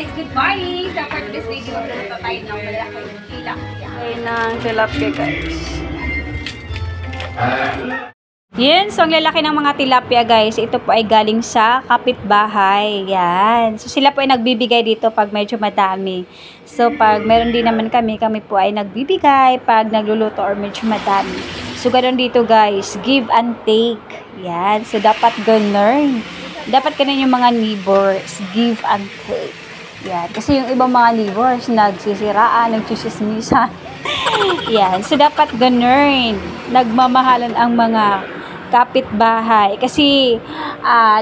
guys, good morning! So for this video, magluluto tayo ng malaking tilapia. Ayun ng tilapia guys. Yan, so ang lalaki ng mga tilapia guys, ito po ay galing sa kapitbahay. Yan. So sila po ay nagbibigay dito pag medyo madami. So pag meron din naman kami po ay nagbibigay pag nagluluto or medyo madami. So ganoon dito guys, give and take. Yan. So dapat ganun. Dapat ganun yung mga neighbors, give and take. Yan. Kasi yung ibang mga neighbors, nagsisiraan, nagchismismisan. Yan. So dapat ganun. Nagmamahalan ang mga kapitbahay. Kasi,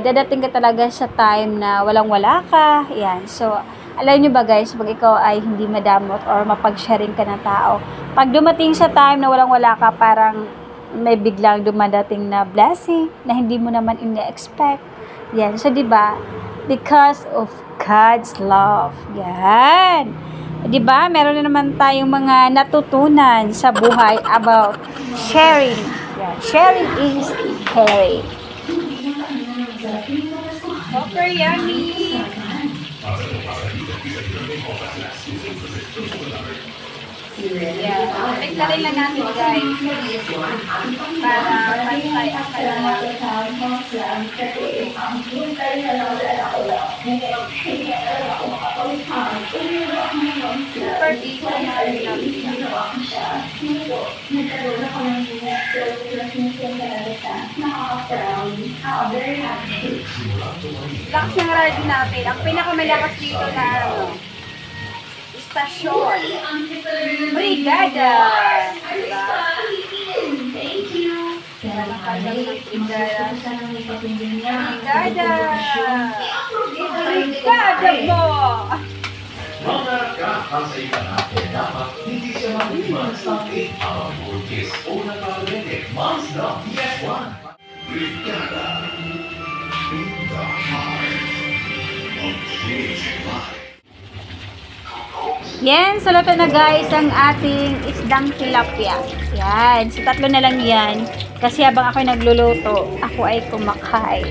dadating ka talaga sa time na walang-wala ka. Yan. So, alam nyo ba guys, pag ikaw ay hindi madamot or mapag-sharing ka ng tao, pag dumating sa time na walang-wala ka, parang may biglang dumadating na blessing na hindi mo naman ina-expect. Yan. So, diba? Because of God's love. Yan. Diba? Meron na naman tayong mga natutunan sa buhay about sharing. Yeah, sharing is caring. Super yummy! Yeah, tignan lang natin guys. Para pantay ang kalaman. Super dito na lakas ng radyo natin. Ang pinakamalakas dito na istasyon. Brigada! Diba? Brigada! Brigada mo! Mga kakasaitan natin dapat hindi siya mag-iman sa ating ang burgess o nagpapalete Mazda PS1. Brigada in the heart of changing life. Yan, so luto na guys ang ating isdang tilapia. Yan, so tatlo na lang yan. Kasi habang ako nagluluto, ako ay kumakain.